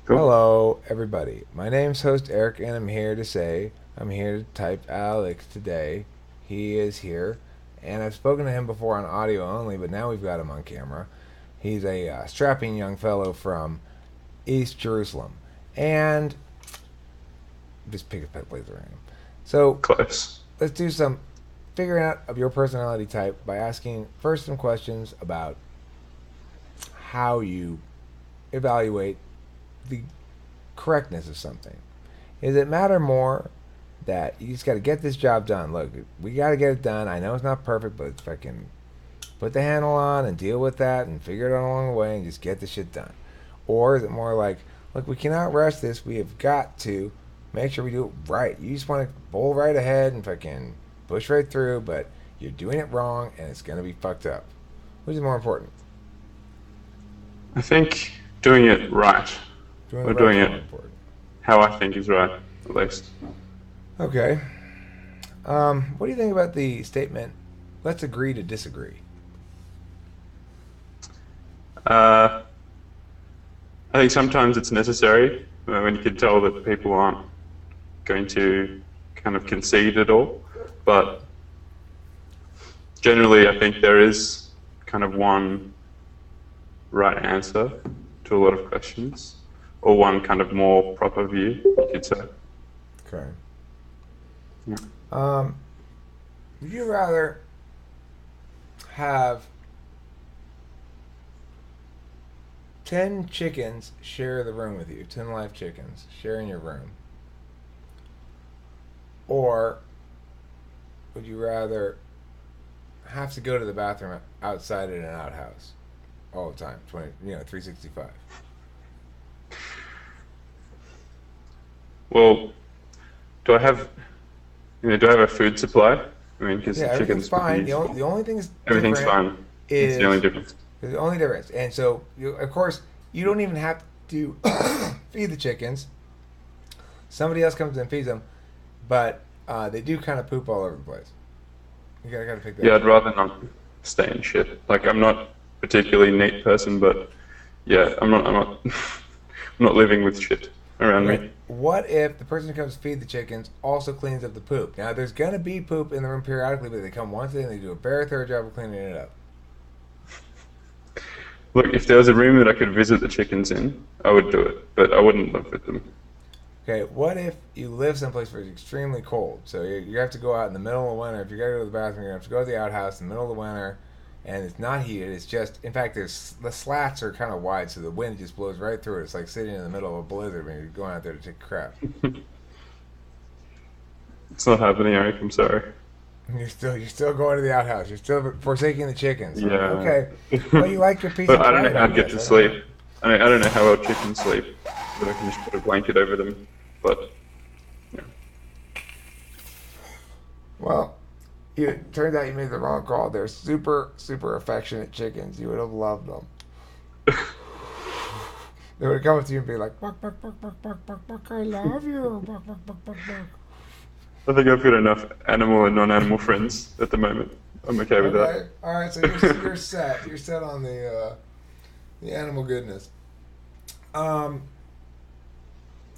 Cool. Hello, everybody. My name's host Eric, and I'm here to type Alex today. He is here, and I've spoken to him before on audio only, but now we've got him on camera. He's a strapping young fellow from East Jerusalem, and just pick a pet place random. So Close. let's do some figuring out of your personality type by asking first some questions about how you evaluate the correctness of something. Does it matter more that you just got to get this job done? Look, we got to get it done. I know it's not perfect, but it's fucking put the handle on and deal with that and figure it out along the way and just get the shit done. Or is it more like, look, we cannot rush this. We have got to make sure we do it right. You just want to bowl right ahead and fucking push right through, but you're doing it wrong and it's going to be fucked up. Which is more important? I think doing it right, Doing it or right doing is more it important. how I think is right, at least. Okay. What do you think about the statement, let's agree to disagree? Uh, I think sometimes it's necessary when you can tell that people aren't going to kind of concede at all. But generally, I think there is kind of one right answer to a lot of questions, or one kind of more proper view, you could say. Okay. Yeah. Um, would you rather have 10 chickens share the room with you, 10 live chickens sharing your room? Or would you rather have to go to the bathroom outside in an outhouse all the time, 365? Well, do I have, do I have a food supply? I mean, because Yeah, everything's chickens fine. produce, The only thing that's everything's different fine. That's the only is difference. the only difference. And so, of course, you don't even have to feed the chickens. Somebody else comes and feeds them, but they do kind of poop all over the place. You gotta pick that Yeah, I'd up. rather not stay in shit. Like, I'm not a particularly neat person, but yeah, I'm not living with shit around Okay. me. What if the person who comes to feed the chickens also cleans up the poop? Now, there's gonna be poop in the room periodically, but they come once a day and they do a very thorough job of cleaning it up. Look, if there was a room that I could visit the chickens in, I would do it, but I wouldn't live with them. Okay. What if you live someplace where it's extremely cold? So you have to go out in the middle of winter. If you gotta go to the bathroom, you have to go to the outhouse in the middle of the winter, and it's not heated. It's just, in fact, there's the slats are kind of wide, so the wind just blows right through it. It's like sitting in the middle of a blizzard when you're going out there to take a crap. It's not happening, Eric. I'm sorry. You're still going to the outhouse. You're still forsaking the chickens. Yeah, Okay. Well, you like your peace but and I don't know quiet, how I to get guess. to I don't sleep. know. I don't know how well chickens sleep. But I can just put a blanket over them. But yeah. Well, it turns out you made the wrong call. They're super, super affectionate chickens. You would have loved them. They would come up to you and be like, "Buck, buck, buck, buck, buck, buck, buck, I love you. Buck, buck, buck, buck, buck." I think I've got enough animal and non-animal friends at the moment. I'm okay with that. Okay, all right. So you're set. You're set on the animal goodness. Um,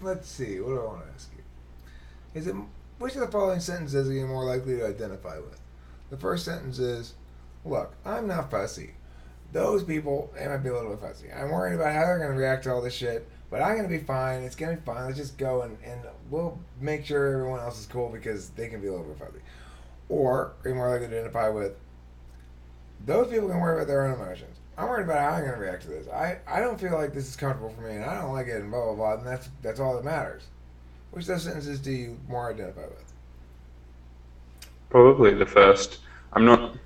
let's see. What do I want to ask you? Is it which of the following sentences are you more likely to identify with? The first sentence is, "Look, I'm not fussy. Those people, they might be a little bit fussy. I'm worried about how they're going to react to all this shit, but I'm going to be fine. It's going to be fine. Let's just go and we'll make sure everyone else is cool because they can be a little bit fuzzy." Or are you more likely to identify with, those people can worry about their own emotions. I'm worried about how I'm going to react to this. I don't feel like this is comfortable for me and I don't like it and blah, blah, blah. And that's all that matters. Which of those sentences do you more identify with? Probably the first. I'm not.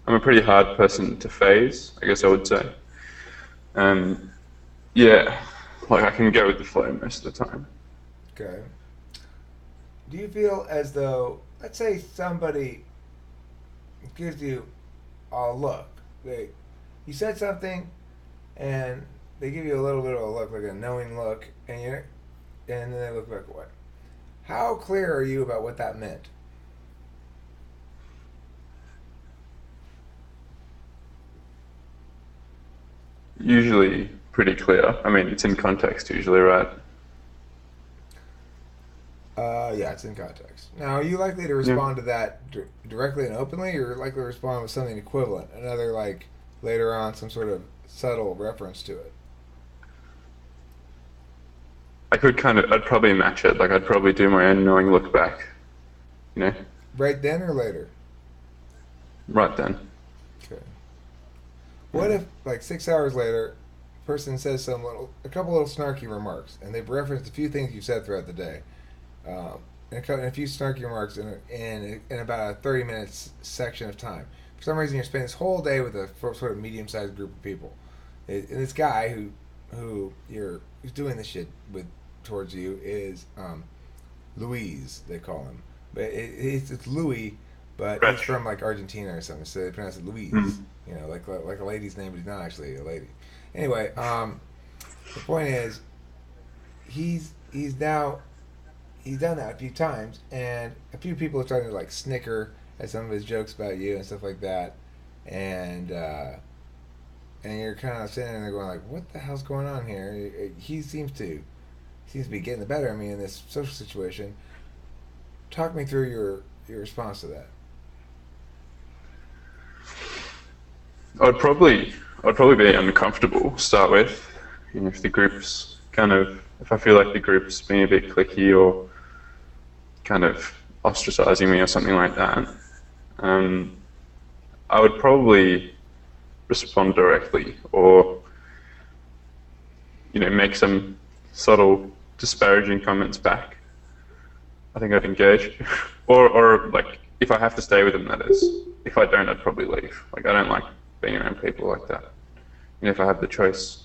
I'm a pretty hard person to phase, I guess I would say. Um, yeah, like I can go with the flow most of the time. Okay. Do you feel as though, let's say somebody gives you a look. You said something and they give you a little bit of a look, like a knowing look, and then they look back away. How clear are you about what that meant? Usually pretty clear. I mean, it's in context usually, right? Yeah, it's in context. Now, are you likely to respond to that directly and openly, or likely to respond with something equivalent? Another, like, later on, some sort of subtle reference to it? I'd probably match it. Like, I'd probably do my own knowing look back, you know, Right then or later? right then. Okay. What if, like, 6 hours later, a person says a couple little snarky remarks, and they've referenced a few things you've said throughout the day, and a few snarky remarks in about a 30 minutes section of time. For some reason, you're spending this whole day with a sort of medium-sized group of people. And this guy who's doing this shit with towards you is Louise, they call him, but it's Louis, but he's from like Argentina or something, so they pronounce it Louise. You know, like a lady's name, but he's not actually a lady. Anyway, the point is, he's done that a few times, and a few people are starting to like snicker at some of his jokes about you and stuff like that, and you're kind of sitting there going like, "What the hell's going on here?" He seems to be getting the better of me in this social situation. Talk me through your response to that. I'd probably be uncomfortable to start with. You know, if I feel like the group's being a bit cliquey or kind of ostracizing me or something like that, I would probably respond directly, or make some subtle disparaging comments back. I think I'd engage, or like if I have to stay with them, that is. If I don't, I'd probably leave. Like I don't like being around people like that. If I have the choice,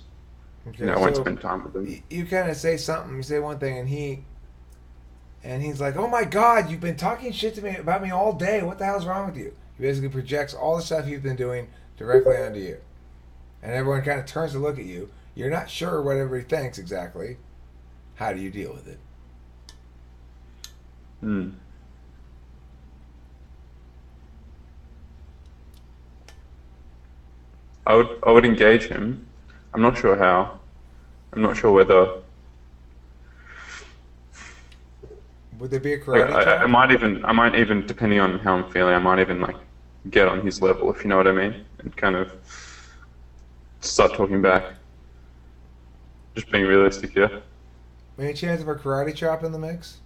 Okay, I won't spend time with them. You kind of say something, you say one thing, and he's like, "Oh my God, you've been talking shit to me about me all day. What the hell's wrong with you?" He basically projects all the stuff you've been doing directly onto you, and everyone kind of turns to look at you. You're not sure what everybody thinks exactly. How do you deal with it? I would engage him. I'm not sure how. I'm not sure whether. Would there be a Like, karate chop? I might even, depending on how I'm feeling, I might even like get on his level, if you know what I mean, and kind of start talking back. Just being realistic here. Any chance of a karate chop in the mix?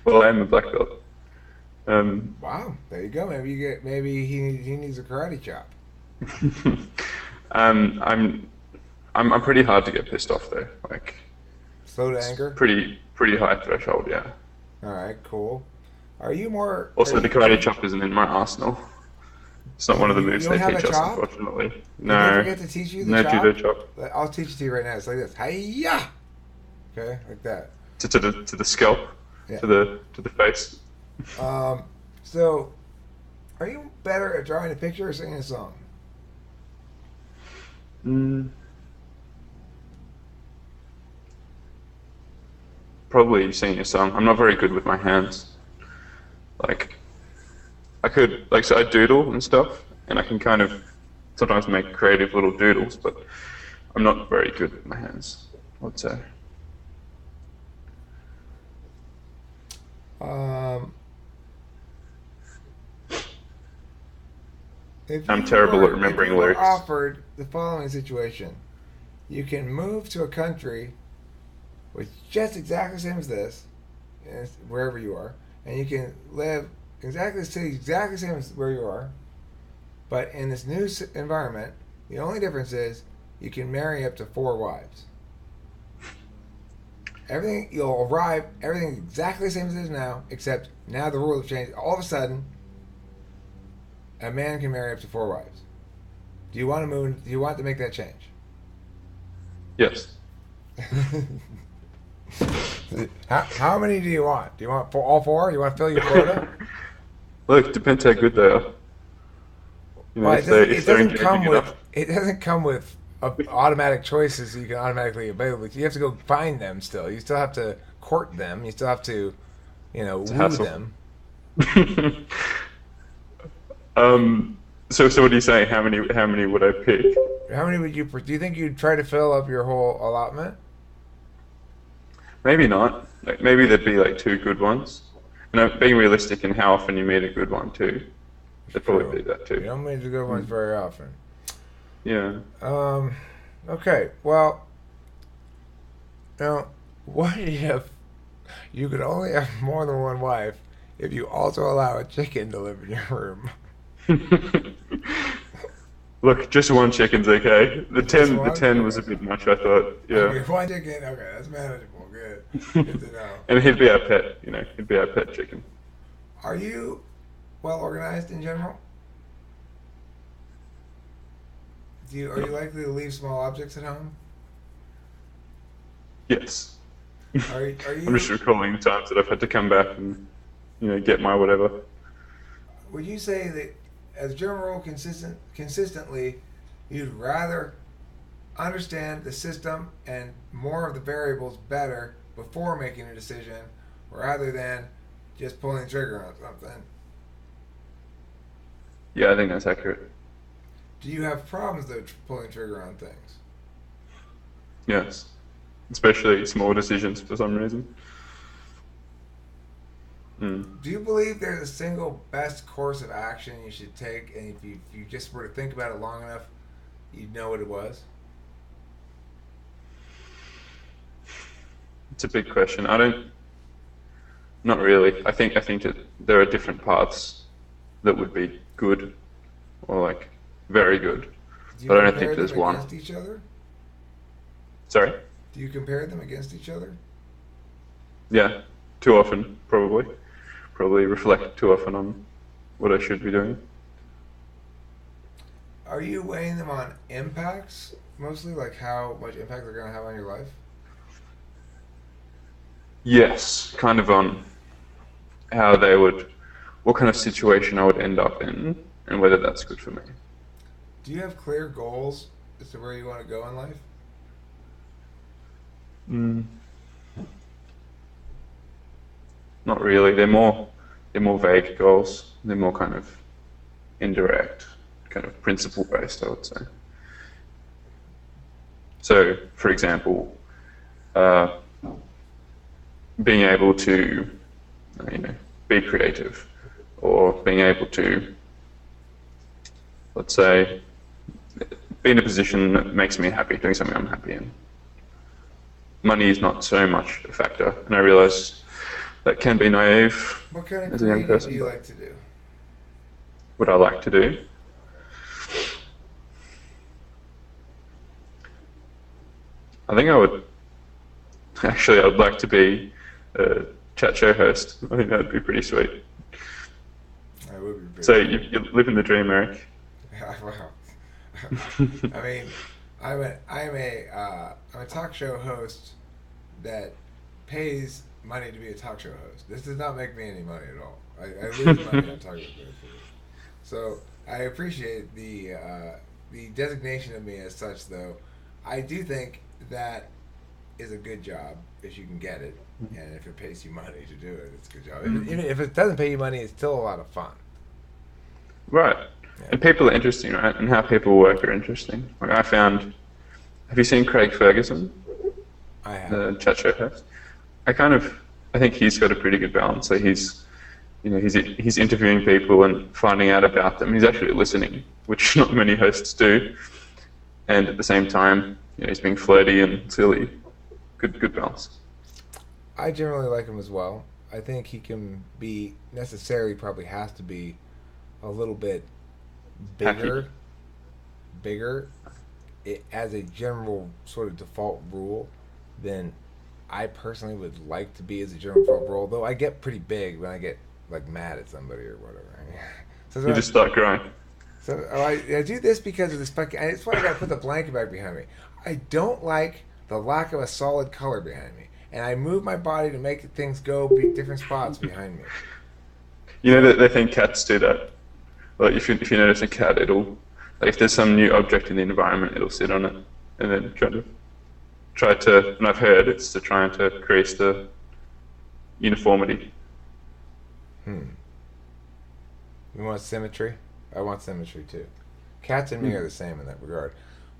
Well, I am a black belt. Wow, there you go. Maybe he needs a karate chop. I'm pretty hard to get pissed off though. Like Slow to anger. pretty high threshold, yeah. All right, cool. Are you more? Also, the karate chop isn't in my arsenal. It's not one of the moves You they don't have teach a us, chop? unfortunately. Did No, they forget to teach you the no chop? judo chop I'll teach it to you right now. It's like this. Hi-ya! Okay, like that. to the scalp, Yeah. to the face. So, are you better at drawing a picture or singing a song? Probably singing a song. I'm not very good with my hands. Like, so I doodle and stuff, and I can kind of sometimes make creative little doodles, but I'm not very good with my hands, I would say. If I'm you terrible were- at remembering if you were lyrics. offered the following situation, you can move to a country with just exactly the same as this, wherever you are, and you can live exactly the same as where you are, but in this new environment, the only difference is you can marry up to 4 wives. You'll arrive, everything exactly the same as it is now, except now the rules have changed. All of a sudden, a man can marry up to 4 wives. Do you want to move? Do you want to make that change? Yes. How many do you want? Do you want all 4? You want to fill your quota? Look, depends how good they are. Well, If they're engaging enough. it doesn't come with automatic choices you can automatically available. You have to go find them still. You still have to court them. You still have to, woo hassle. them. So what do you say? How many would I pick? How many would you? Do you think you'd try to fill up your whole allotment? Maybe not. Like maybe there'd be like two good ones. Being realistic in how often you meet a good one too. It's There'd probably true. be that You too. don't meet the good ones Mm. very often. Yeah. Um. Okay. Well, now, what if you could only have more than one wife if you also allow a chicken to live in your room? Look, just one chicken's okay. The Just ten, the one? ten was Okay. a bit much, I thought. Yeah. Okay, one chicken. Okay, that's manageable. Good. Good to know. And he'd be our pet. He'd be our pet chicken. Are you well organized in general? Are you No. likely to leave small objects at home? Yes. Are I'm just you? recalling the times that I've had to come back and get my whatever. Would you say that, as a general rule, consistently, you'd rather understand the system and more of the variables better before making a decision, rather than just pulling the trigger on something? Yeah, I think that's accurate. Do you have problems though pulling the trigger on things? Yes. Especially small decisions for some reason. Mm. Do you believe there's a single best course of action you should take, and if you just were to think about it long enough, you'd know what it was? It's a big question. Not really. I think that there are different paths that would be good or like very good, Do you but I don't think compare them there's one. against each other? Sorry? Do you compare them against each other? Yeah, too often, probably. Probably reflect too often on what I should be doing. Are you weighing them on impacts mostly, like how much impact they're going to have on your life? Yes, kind of on what kind of situation I would end up in, and whether that's good for me. Do you have clear goals as to where you want to go in life? Mm, not really. They're more vague goals. They're more kind of indirect, kind of principle based, I would say. So, for example, uh, being able to, you know, be creative, or being able to, let's say, be in a position that makes me happy, doing something I'm happy in. Money is not so much a factor, and I realize that can be naive What kind of as a young creative do person, you but like to do? what I like to do, I think I would like to be a chat show host. I think that'd be pretty sweet. That would be So pretty you live in the dream, Eric. sweet. Wow. I mean, I'm a talk show host that pays money to be a talk show host. This does not make me any money at all. I lose money on talking shows. So I appreciate the designation of me as such, though. I do think that is a good job if you can get it, and if it pays you money to do it, it's a good job. Even if it doesn't pay you money, it's still a lot of fun. Right. Yeah, And people are interesting, right? And how people work are interesting. Like I found, have you seen Craig Ferguson, I have. the chat show host? I think he's got a pretty good balance. So he's interviewing people and finding out about them. He's actually listening, which not many hosts do. And at the same time, he's being flirty and silly. Good balance. I generally like him as well. I think he can be necessarily probably has to be a little bit Happy. bigger, bigger as a general sort of default rule than I personally would like to be as a general default rule. Though I get pretty big when I get like mad at somebody or whatever. So, You just start growing. I do this because of this fucking. That's why I got to put the blanket back behind me. I don't like the lack of a solid color behind me, and I move my body to make things go be different spots behind me. You know So that they think cats do that. Well, if you notice a cat, it'll like if there's some new object in the environment, it'll sit on it and then try to. And I've heard it's to try and to increase the uniformity. hmm. You want symmetry? I want symmetry too. Cats and me Hmm. are the same in that regard.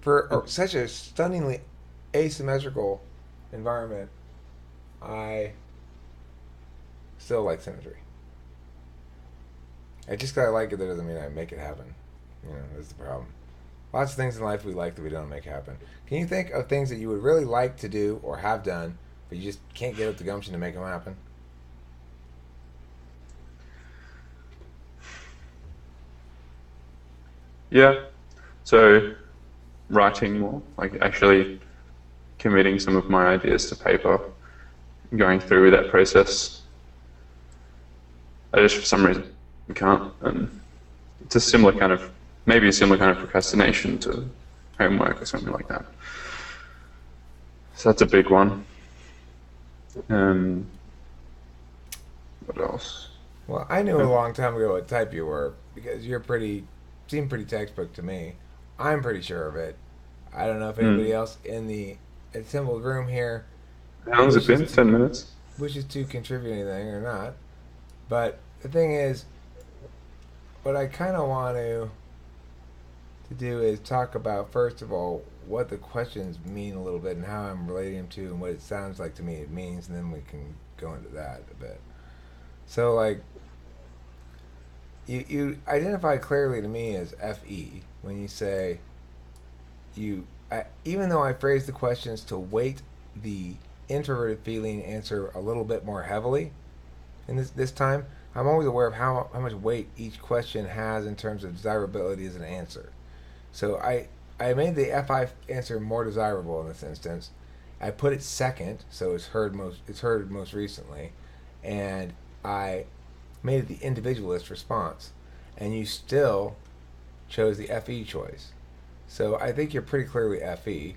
for such a stunningly asymmetrical environment, I still like symmetry. I just gotta like it. That doesn't mean I make it happen. That's the problem. Lots of things in life we like that we don't make happen. Can you think of things that you would really like to do or have done, but you just can't get up the gumption to make them happen? Yeah. So writing more, like actually committing some of my ideas to paper, going through with that process. I just for some reason can't. And it's a similar kind of, maybe a similar kind of procrastination to homework or something like that. So that's a big one. Um, what else? Well, I knew a long time ago what type you were because seem pretty textbook to me. I'm pretty sure of it. I don't know if anybody Mm. else in the assembled room here How long's it wishes been? 10 minutes? to contribute anything or not. But the thing is, what I kind of want to do is talk about first of all what the questions mean a little bit and how I'm relating them to and what it sounds like to me it means, and then we can go into that a bit. So like you identify clearly to me as FE when you say even though I phrase the questions to weight the introverted feeling answer a little bit more heavily in this time, I'm always aware of how much weight each question has in terms of desirability as an answer. So I made the FI answer more desirable in this instance. I put it second, so it's heard most recently, and I made it the individualist response, and you still chose the FE choice. So I think you're pretty clearly FE.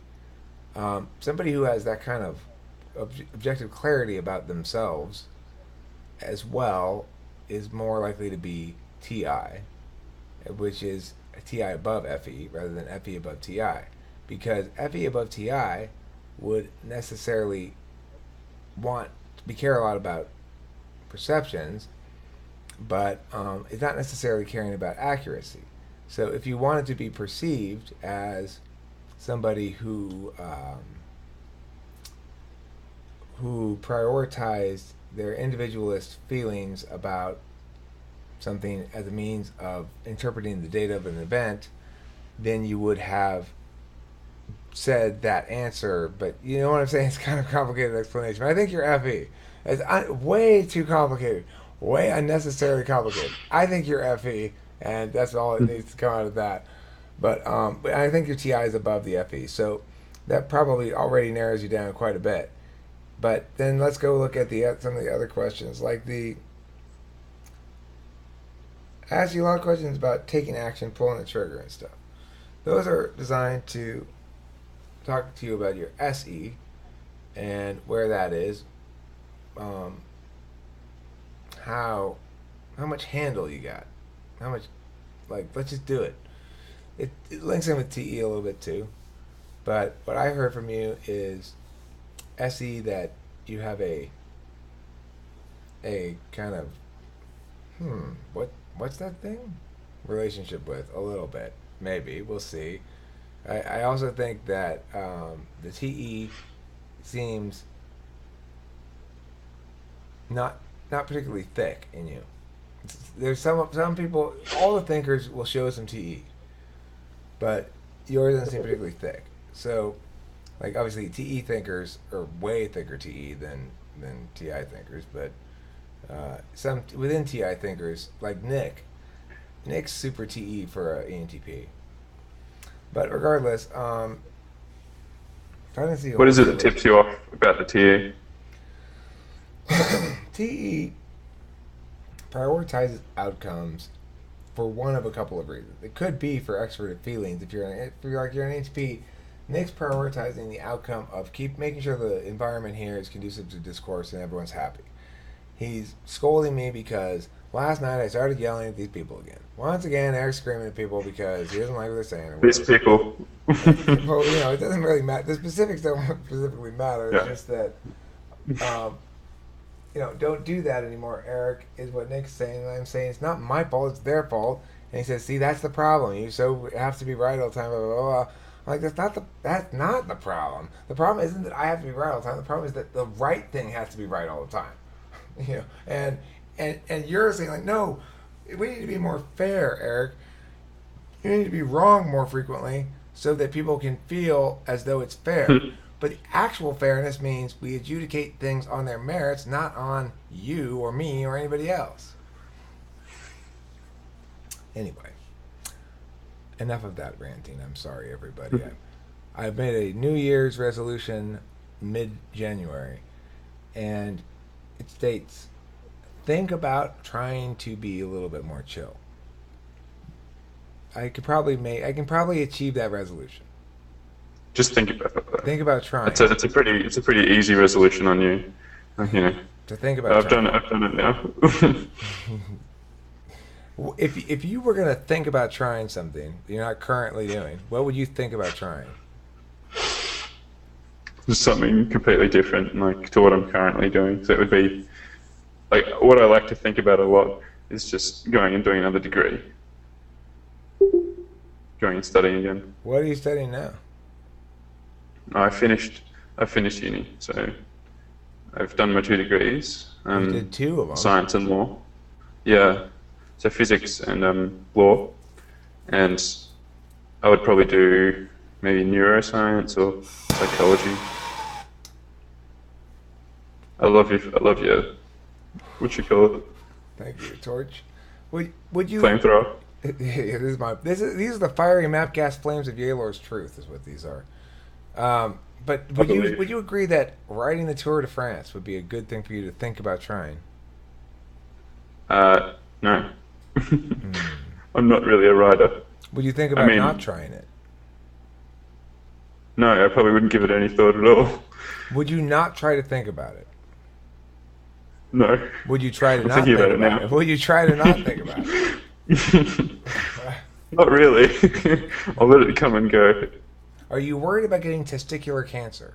Somebody who has that kind of objective clarity about themselves as well is more likely to be TI, which is TI above FE rather than FE above TI, because FE above TI would necessarily want to care a lot about perceptions, but it's not necessarily caring about accuracy. So if you wanted to be perceived as somebody who prioritized their individualist feelings about something as a means of interpreting the data of an event, then you would have said that answer. But you know what I'm saying? It's kind of a complicated explanation. But I think you're FE. It's way too complicated, way unnecessarily complicated. I think you're FE, and that's all it needs to come out of that. But I think your TI is above the FE, so that probably already narrows you down quite a bit. But then let's go look at some of the other questions, like I asked you a lot of questions about taking action, pulling the trigger, and stuff. Those are designed to talk to you about your SE and where that is, um, how much handle you got, how much let's just do it. It links in with TE a little bit too, but what I heard from you is SE that you have a kind of what's that thing relationship with a little bit, maybe we'll see. I also think that the TE seems not particularly thick in you. There's some people, all the thinkers will show some TE, but yours doesn't seem particularly thick. So like obviously TE thinkers are way thicker TE than TI thinkers, but some within TI thinkers like Nick's super TE for ENTP. But regardless, trying to see What is it that tips you off about the TA? TE prioritizes outcomes for one of a couple of reasons. It could be for extroverted feelings. If you're an ENTP, Nick's prioritizing the outcome of keep making sure the environment here is conducive to discourse and everyone's happy. He's scolding me because last night I started yelling at these people again. Once again, Eric's screaming at people because he doesn't like what they're saying. Or These people. well, it doesn't really matter. The specifics don't specifically matter. It's Yeah. just that, don't do that anymore, Eric, is what Nick's saying. And I'm saying it's not my fault, it's their fault. And he says, see, that's the problem. You so have to be right all the time, blah, blah, blah. Like that's not the problem. The problem isn't that I have to be right all the time. The problem is that the right thing has to be right all the time. You know, and you're saying like, no, we need to be more fair, Eric. You need to be wrong more frequently so that people can feel as though it's fair. But the actual fairness means we adjudicate things on their merits, not on you or me or anybody else. Anyway, enough of that ranting. I'm sorry, everybody. I've made a New Year's resolution mid-January, and it states, think about trying to be a little bit more chill. I can probably achieve that resolution. Just think about it, though. Think about trying. It's a pretty easy resolution on you. You know, to think about I've trying. done it now. If you were gonna think about trying something you're not currently doing, what would you think about trying? Just something completely different, like to what I'm currently doing. So it would be like what I like to think about a lot is just going and doing another degree, going and studying again. What are you studying now? I finished uni, so I've done my 2 degrees. You did 2 of them. Science and law. Yeah, so physics and law, and I would probably do maybe neuroscience or psychology. I love your what you call it? Thank you, Torch. Would you? Flamethrower. These are the fiery map gas flames of Yalor's truth, is what these are. But would you agree that riding the Tour de France would be a good thing for you to think about trying? No. I'm not really a rider. Would you think about not trying it? No, I probably wouldn't give it any thought at all. Would you not try to think about it? No. Would you try to I'm not thinking think about it about now. it? Would you try to not think about it? Not really. I'll let it come and go. Are you worried about getting testicular cancer?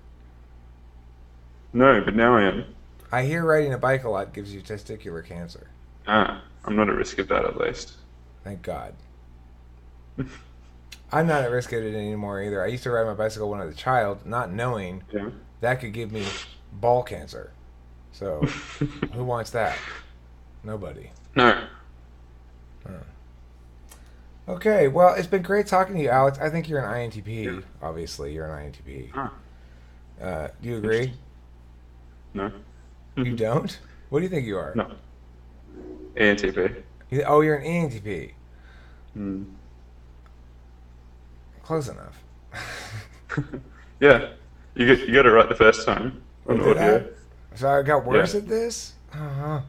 No, but now I am. I hear riding a bike a lot gives you testicular cancer. I'm not at risk of that at least. Thank God. I'm not at risk of it anymore either. I used to ride my bicycle when I was a child, not knowing that could give me ball cancer. So, who wants that? Nobody. No. Okay, well, it's been great talking to you, Alex. I think you're an INTP. Obviously, you're an INTP. Do you agree? No. You don't? What do you think you are? No. ANTP. Oh, you're an ENTP. Mm. Close enough. Yeah. You got it right the first time. Did I? So I got worse at this? Uh-huh.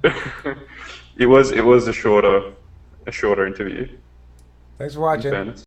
It was a shorter interview. Thanks for watching. In fairness.